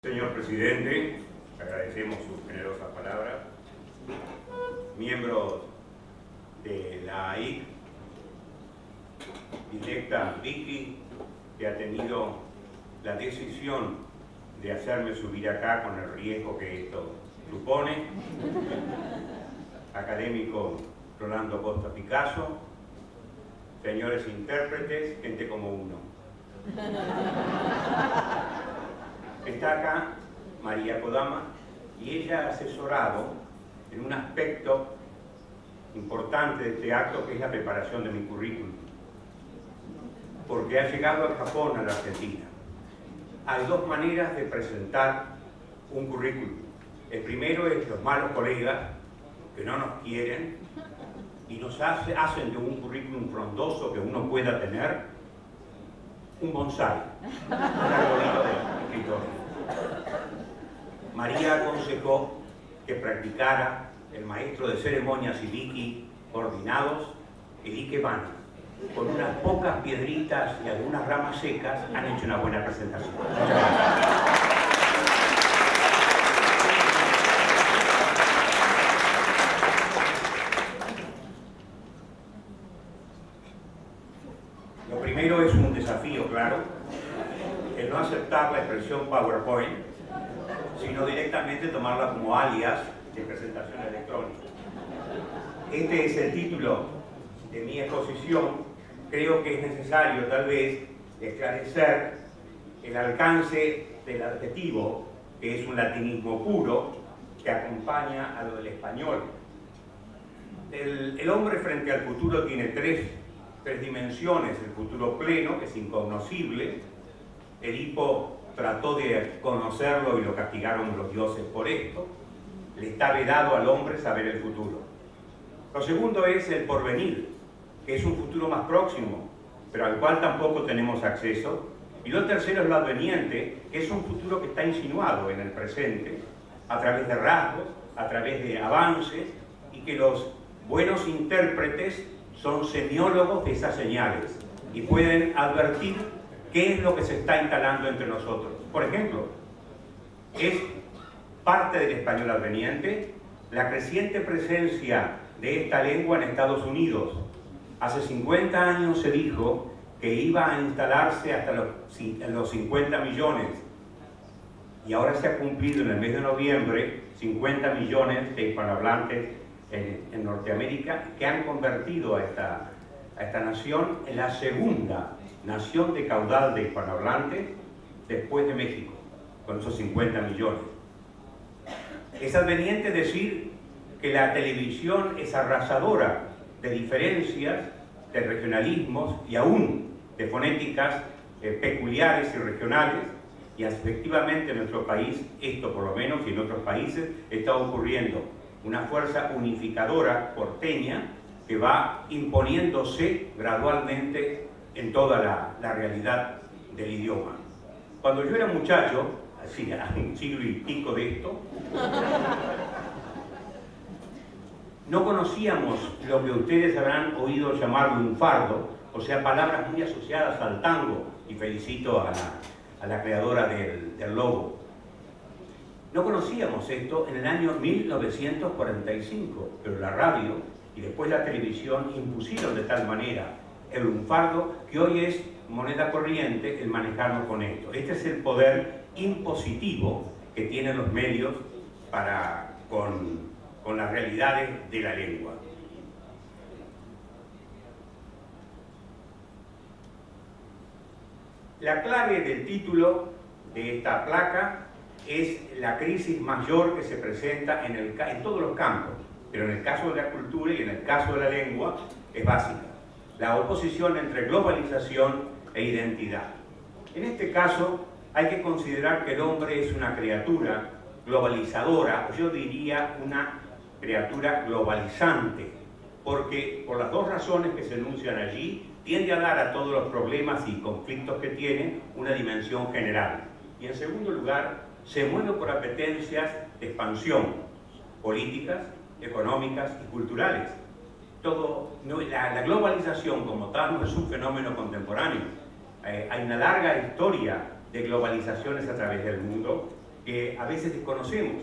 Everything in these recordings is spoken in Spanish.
Señor Presidente, agradecemos sus generosas palabras. Miembros de la AIC, directa Vicky, que ha tenido la decisión de hacerme subir acá con el riesgo que esto supone. Académico Rolando Costa Picasso, señores intérpretes, gente como uno. Está acá María Kodama y ella ha asesorado en un aspecto importante de este acto, que es la preparación de mi currículum, porque ha llegado a Japón, a la Argentina. Hay dos maneras de presentar un currículum. El primero es los malos colegas que no nos quieren y nos hacen de un currículum frondoso que uno pueda tener un bonsái, un arbolito de escritorio. María aconsejó que practicara el maestro de ceremonias y Vicky coordinados, el ikebana. Con unas pocas piedritas y algunas ramas secas han hecho una buena presentación. Lo primero es un desafío, claro, el no aceptar la expresión PowerPoint, sino directamente tomarla como alias de presentación electrónica. Este es el título de mi exposición. Creo que es necesario, tal vez, esclarecer el alcance del adjetivo, que es un latinismo puro, que acompaña a lo del español. El hombre frente al futuro tiene tres dimensiones: el futuro pleno, que es incognoscible. Edipo trató de conocerlo y lo castigaron los dioses por esto. Le está vedado al hombre saber el futuro. Lo segundo es el porvenir, que es un futuro más próximo, pero al cual tampoco tenemos acceso. Y lo tercero es lo adveniente, que es un futuro que está insinuado en el presente, a través de rasgos, a través de avances, y que los buenos intérpretes son semiólogos de esas señales y pueden advertir qué es lo que se está instalando entre nosotros. Por ejemplo, es parte del español adveniente la creciente presencia de esta lengua en Estados Unidos. Hace 50 años se dijo que iba a instalarse hasta los 50 millones, y ahora se ha cumplido en el mes de noviembre 50 millones de hispanohablantes en Norteamérica, que han convertido a esta nación en la segunda nación de caudal de hispanohablantes después de México, con esos 50 millones. Es adveniente decir que la televisión es arrasadora de diferencias, de regionalismos y aún de fonéticas peculiares y regionales, y efectivamente en nuestro país, esto por lo menos, y en otros países, está ocurriendo una fuerza unificadora porteña que va imponiéndose gradualmente en toda la realidad del idioma. Cuando yo era muchacho, así a un siglo y pico de esto, no conocíamos lo que ustedes habrán oído llamar lunfardo, o sea, palabras muy asociadas al tango, y felicito a la creadora del logo. No conocíamos esto en el año 1945, pero la radio y después la televisión impusieron de tal manera el lunfardo que hoy es moneda corriente el manejarnos con esto. Este es el poder impositivo que tienen los medios con las realidades de la lengua. La clave del título de esta placa es la crisis mayor que se presenta en todos los campos, pero en el caso de la cultura y en el caso de la lengua es básica: la oposición entre globalización e identidad. En este caso hay que considerar que el hombre es una criatura globalizadora, o yo diría una criatura globalizante, porque por las dos razones que se enuncian allí, tiende a dar a todos los problemas y conflictos que tiene una dimensión general. Y en segundo lugar, se mueve por apetencias de expansión, políticas, económicas y culturales. La globalización como tal no es un fenómeno contemporáneo. Hay una larga historia de globalizaciones a través del mundo, que a veces desconocemos.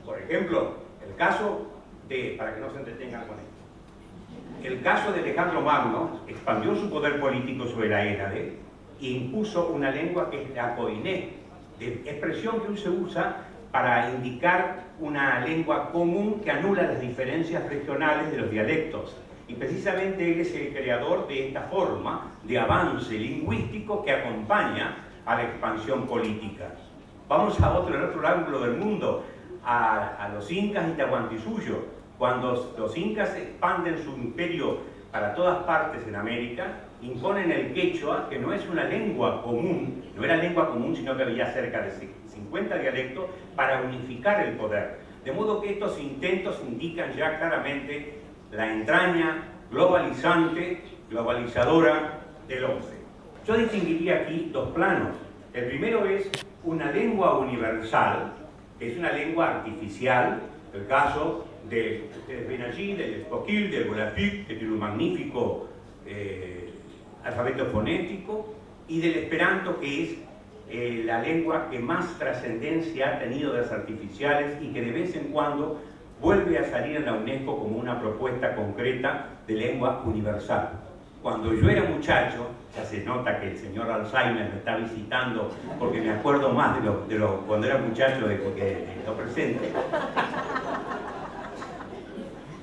Por ejemplo, el caso de, para que no se entretengan con esto, el caso de Alejandro Magno expandió su poder político sobre la Hélade e impuso una lengua que es la koiné, de expresión que hoy se usa para indicar una lengua común que anula las diferencias regionales de los dialectos. Y precisamente él es el creador de esta forma de avance lingüístico que acompaña a la expansión política. Vamos a el otro ángulo del mundo, a los incas y Tahuantinsuyo. Cuando los incas expanden su imperio para todas partes en América, imponen el quechua, que no es una lengua común, no era lengua común, sino que había cerca de 50 dialectos para unificar el poder. De modo que estos intentos indican ya claramente la entraña globalizante, globalizadora del hombre. Yo distinguiría aquí dos planos. El primero es una lengua universal, que es una lengua artificial, el caso de, ustedes ven allí, del Espoquil, del Volapük, que tiene un magnífico alfabeto fonético, y del Esperanto, que es la lengua que más trascendencia ha tenido de las artificiales y que de vez en cuando vuelve a salir en la UNESCO como una propuesta concreta de lengua universal. Cuando yo era muchacho, ya se nota que el señor Alzheimer me está visitando porque me acuerdo más de lo cuando era muchacho de lo presente.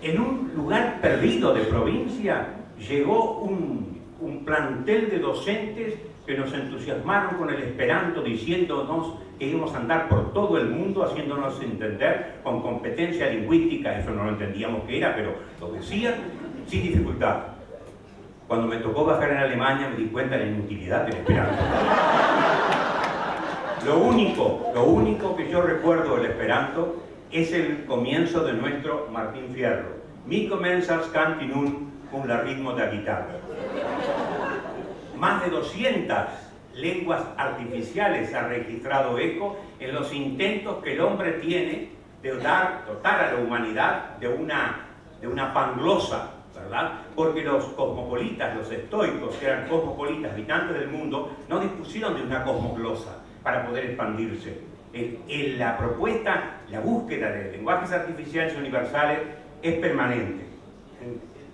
En un lugar perdido de provincia llegó un plantel de docentes que nos entusiasmaron con el Esperanto, diciéndonos que íbamos a andar por todo el mundo haciéndonos entender con competencia lingüística. Eso no lo entendíamos qué era, pero lo decían sin dificultad. Cuando me tocó bajar en Alemania me di cuenta de la inutilidad del Esperanto. Lo único que yo recuerdo del Esperanto es el comienzo de nuestro Martín Fierro. Mi comenzas canti nun con la ritmo de la guitarra. Más de 200 lenguas artificiales ha registrado eco en los intentos que el hombre tiene de dotar a la humanidad de una panglosa, ¿verdad? Porque los cosmopolitas, los estoicos, que eran cosmopolitas, habitantes del mundo, no dispusieron de una cosmoglosa para poder expandirse. En la propuesta, la búsqueda de lenguajes artificiales universales es permanente.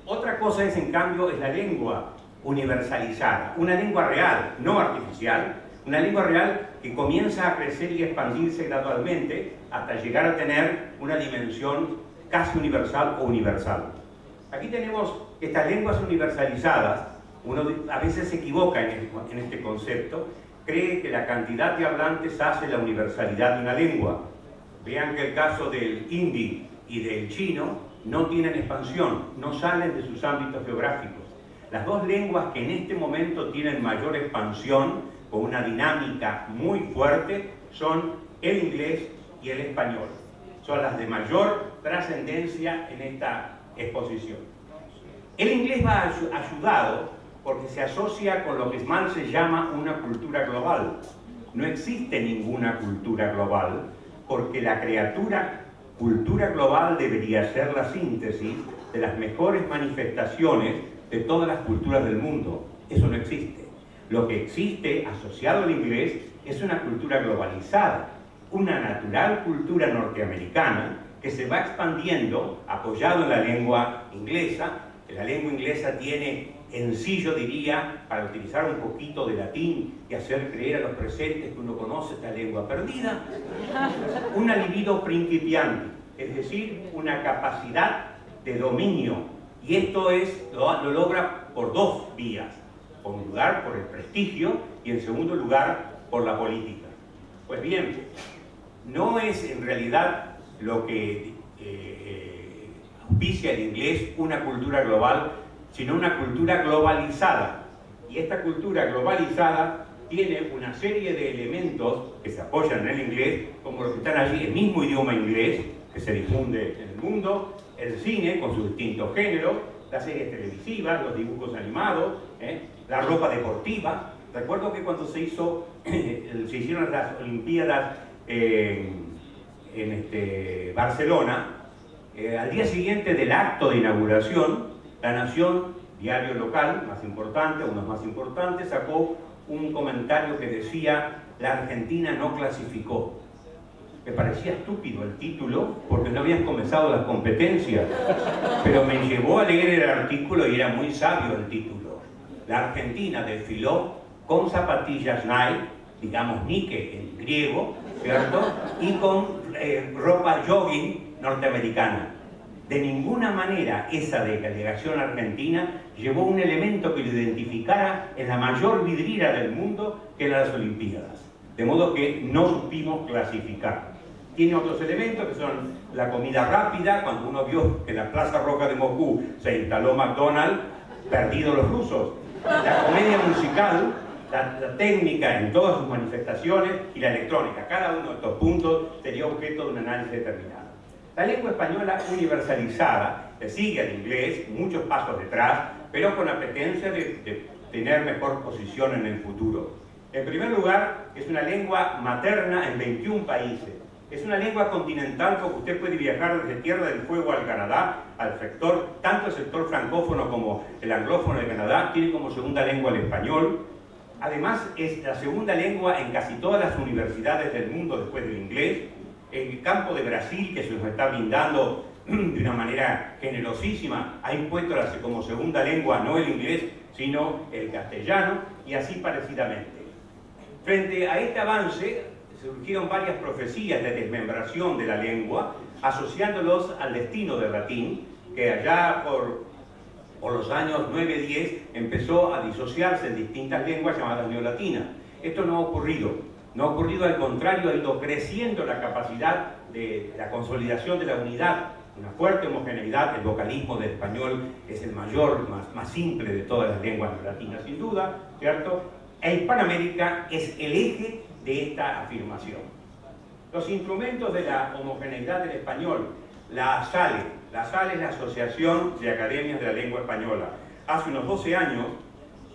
Otra cosa es, en cambio, es la lengua universalizada, una lengua real, no artificial, una lengua real que comienza a crecer y expandirse gradualmente hasta llegar a tener una dimensión casi universal o universal. Aquí tenemos estas lenguas universalizadas. Uno a veces se equivoca en este concepto, cree que la cantidad de hablantes hace la universalidad de una lengua. Vean que el caso del hindi y del chino no tienen expansión, no salen de sus ámbitos geográficos. Las dos lenguas que en este momento tienen mayor expansión, con una dinámica muy fuerte, son el inglés y el español. Son las de mayor trascendencia en esta exposición. El inglés va ayudado porque se asocia con lo que mal se llama una cultura global. No existe ninguna cultura global porque la cultura global debería ser la síntesis de las mejores manifestaciones de todas las culturas del mundo. Eso no existe. Lo que existe asociado al inglés es una cultura globalizada, una natural cultura norteamericana que se va expandiendo apoyado en la lengua inglesa. La lengua inglesa tiene en sí, yo diría, para utilizar un poquito de latín y hacer creer a los presentes que uno conoce esta lengua perdida, una libido principiante, es decir, una capacidad de dominio. Y esto lo logra por dos vías. Por un lugar, por el prestigio, y en segundo lugar, por la política. Pues bien, no es en realidad lo que auspicia el inglés una cultura global, sino una cultura globalizada. Y esta cultura globalizada tiene una serie de elementos que se apoyan en el inglés, como los que están allí, el mismo idioma inglés que se difunde en el mundo, el cine con sus distintos géneros, las series televisivas, los dibujos animados, la ropa deportiva. Recuerdo que cuando se hicieron las Olimpiadas en Barcelona, al día siguiente del acto de inauguración, La Nación, diario local más importante, uno de los más importantes, sacó un comentario que decía: la Argentina no clasificó. Me parecía estúpido el título porque no habían comenzado las competencias, pero me llevó a leer el artículo y era muy sabio el título. La Argentina desfiló con zapatillas Nike, digamos Nike en griego, ¿cierto? Y con ropa jogging norteamericana. De ninguna manera esa delegación argentina llevó un elemento que lo identificara en la mayor vidriera del mundo, que eran las Olimpiadas. De modo que no supimos clasificar. Tiene otros elementos que son la comida rápida. Cuando uno vio que en la Plaza Roja de Moscú se instaló McDonald's, perdidos los rusos. La comedia musical, la técnica en todas sus manifestaciones y la electrónica. Cada uno de estos puntos sería objeto de un análisis determinado. La lengua española universalizada le sigue al inglés, muchos pasos detrás, pero con la pretensia de tener mejor posición en el futuro. En primer lugar, es una lengua materna en 21 países. Es una lengua continental porque usted puede viajar desde Tierra del Fuego al Canadá, al sector, tanto el sector francófono como el anglófono de Canadá, tiene como segunda lengua el español. Además, es la segunda lengua en casi todas las universidades del mundo después del inglés. En el campo de Brasil, que se nos está brindando de una manera generosísima, ha impuesto como segunda lengua no el inglés, sino el castellano, y así parecidamente. Frente a este avance, surgieron varias profecías de desmembración de la lengua, asociándolos al destino del latín, que allá por los años 9-10 empezó a disociarse en distintas lenguas llamadas neolatinas. Esto no ha ocurrido. No ha ocurrido, al contrario, ha ido creciendo la capacidad de la consolidación de la unidad, una fuerte homogeneidad. El vocalismo del español es el mayor, más simple de todas las lenguas latinas, sin duda, ¿cierto? E Hispanoamérica es el eje de esta afirmación. Los instrumentos de la homogeneidad del español, la ASALE. La ASALE es la Asociación de Academias de la Lengua Española. Hace unos 12 años,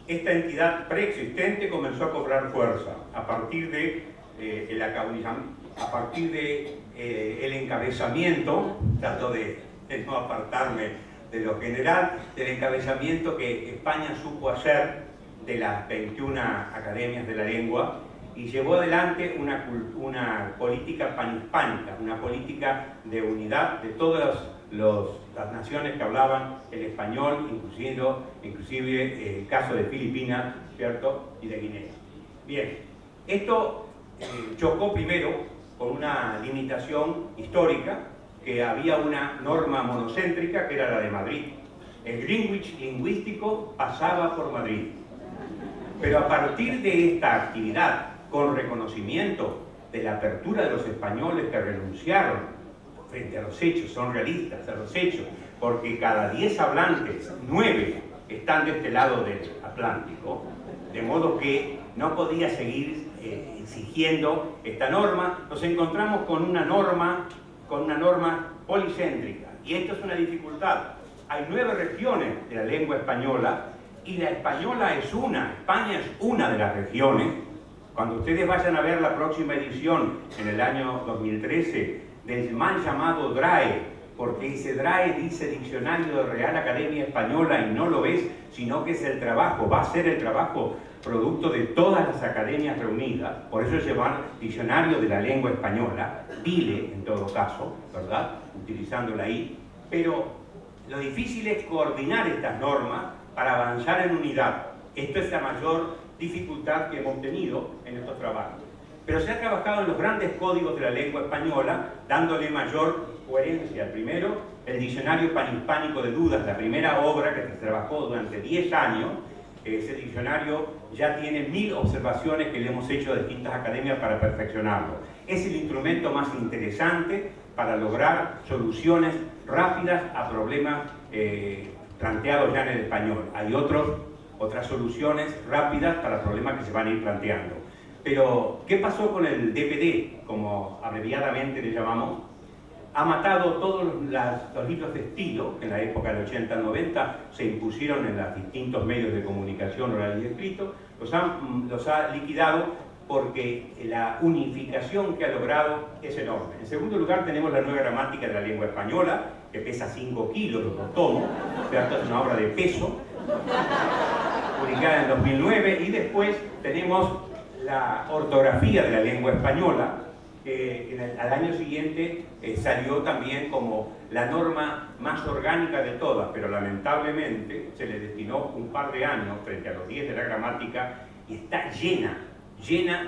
esta entidad preexistente comenzó a cobrar fuerza a partir de el encabezamiento, trato de no apartarme de lo general, del encabezamiento que España supo hacer de las 21 academias de la lengua, y llevó adelante una política panhispánica, una política de unidad de todas las naciones que hablaban el español, inclusive el caso de Filipinas, ¿cierto?, y de Guinea. Bien, esto chocó primero con una limitación histórica, que había una norma monocéntrica que era la de Madrid. El Greenwich lingüístico pasaba por Madrid. Pero a partir de esta actividad, con reconocimiento de la apertura de los españoles que renunciaron frente a los hechos, son realistas a los hechos, porque cada 10 hablantes, 9 están de este lado del Atlántico, de modo que no podía seguir exigiendo esta norma. Nos encontramos con una norma policéntrica, y esto es una dificultad. Hay 9 regiones de la lengua española, y la española es una, España es una de las regiones. Cuando ustedes vayan a ver la próxima edición, en el año 2013, del mal llamado DRAE, porque ese DRAE dice Diccionario de Real Academia Española y no lo es, sino que es el trabajo, va a ser el trabajo producto de todas las academias reunidas, por eso se llama Diccionario de la Lengua Española, DILE en todo caso, ¿verdad?, utilizando la I, pero lo difícil es coordinar estas normas para avanzar en unidad. Esto es la mayor dificultad que hemos tenido en estos trabajos. Pero se ha trabajado en los grandes códigos de la lengua española, dándole mayor coherencia. El primero, el Diccionario Panhispánico de Dudas, la primera obra que se trabajó durante 10 años. Ese diccionario ya tiene 1000 observaciones que le hemos hecho a distintas academias para perfeccionarlo. Es el instrumento más interesante para lograr soluciones rápidas a problemas planteados ya en el español. Hay otras soluciones rápidas para problemas que se van a ir planteando. Pero, ¿qué pasó con el DPD, como abreviadamente le llamamos? Ha matado todos los libros de estilo, que en la época del 80-90 se impusieron en los distintos medios de comunicación oral y escrito, los ha liquidado porque la unificación que ha logrado es enorme. En segundo lugar, tenemos la nueva gramática de la lengua española, que pesa 5 kilos, los tomos, es una obra de peso, publicada en 2009, y después tenemos la ortografía de la lengua española, que al año siguiente salió también como la norma más orgánica de todas, pero lamentablemente se le destinó un par de años frente a los 10 de la gramática y está llena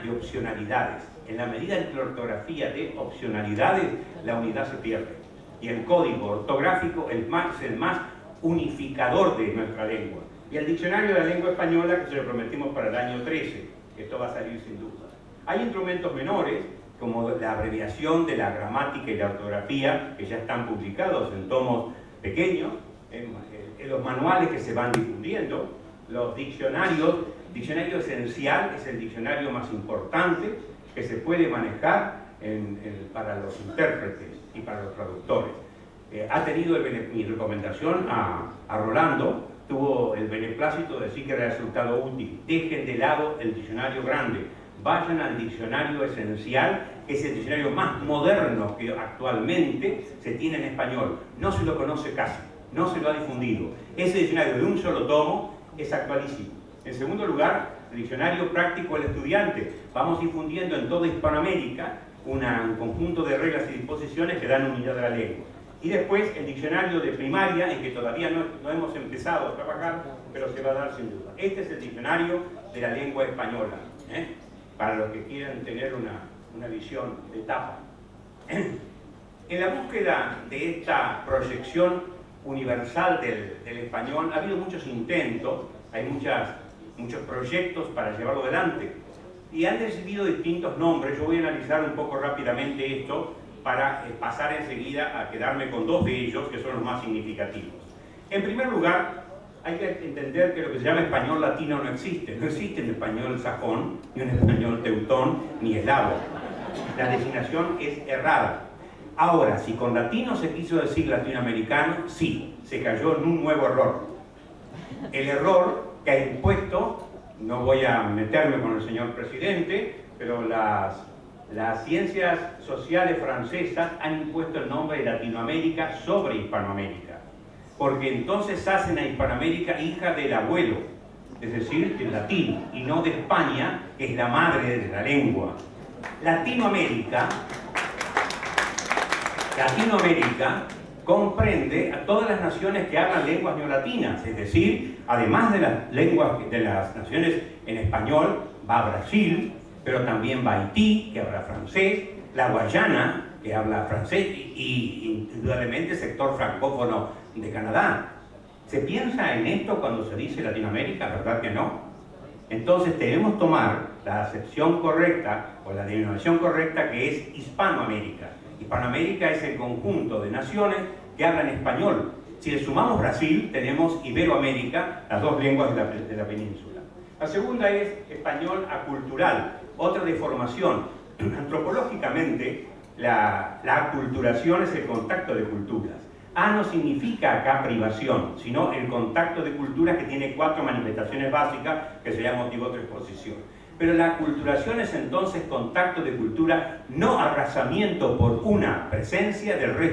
de opcionalidades. En la medida en que la ortografía de opcionalidades, la unidad se pierde. Y el código ortográfico es el más unificador de nuestra lengua. Y el diccionario de la lengua española, que se lo prometimos para el año 13, esto va a salir sin duda. Hay instrumentos menores, como la abreviación de la gramática y la ortografía, que ya están publicados en tomos pequeños, en los manuales que se van difundiendo, los diccionarios. Diccionario esencial es el diccionario más importante que se puede manejar para los intérpretes y para los traductores. Ha tenido mi recomendación a Rolando, tuvo el beneplácito de decir que era resultado útil. Dejen de lado el diccionario grande, vayan al diccionario esencial, que es el diccionario más moderno que actualmente se tiene en español. No se lo conoce casi, no se lo ha difundido. Ese diccionario de un solo tomo es actualísimo. En segundo lugar, el diccionario práctico del estudiante. Vamos difundiendo en toda Hispanoamérica un conjunto de reglas y disposiciones que dan unidad de la lengua. Y después el diccionario de primaria, en que todavía no hemos empezado a trabajar, pero se va a dar sin duda. Este es el diccionario de la lengua española, para los que quieran tener una visión de etapa. En la búsqueda de esta proyección universal del español ha habido muchos intentos, hay muchos proyectos para llevarlo adelante y han recibido distintos nombres. Yo voy a analizar un poco rápidamente esto para pasar enseguida a quedarme con dos de ellos que son los más significativos. En primer lugar, hay que entender que lo que se llama español latino no existe. No existe un español sajón, ni un español teutón, ni eslavo. La designación es errada. Ahora, si con latino se quiso decir latinoamericano, sí, se cayó en un nuevo error. El error que ha impuesto, no voy a meterme con el señor presidente, pero las ciencias sociales francesas han impuesto el nombre de Latinoamérica sobre Hispanoamérica, porque entonces hacen a Hispanoamérica hija del abuelo, es decir, del latín, y no de España, que es la madre de la lengua. Latinoamérica comprende a todas las naciones que hablan lenguas neolatinas, es decir, además de las lenguas de las naciones en español, va Brasil, pero también va Haití, que habla francés, la Guayana, que habla francés, y indudablemente el sector francófono de Canadá. ¿Se piensa en esto cuando se dice Latinoamérica? ¿Verdad que no? Entonces debemos tomar la acepción correcta, o la denominación correcta, que es Hispanoamérica. Hispanoamérica es el conjunto de naciones que hablan español. Si le sumamos Brasil, tenemos Iberoamérica, las dos lenguas de la península. La segunda es español acultural, otra deformación. Antropológicamente, la aculturación es el contacto de culturas. No significa acá privación, sino el contacto de culturas que tiene 4 manifestaciones básicas, que sería motivo de otra exposición. Pero la aculturación es entonces contacto de cultura, no arrasamiento por una presencia del resto.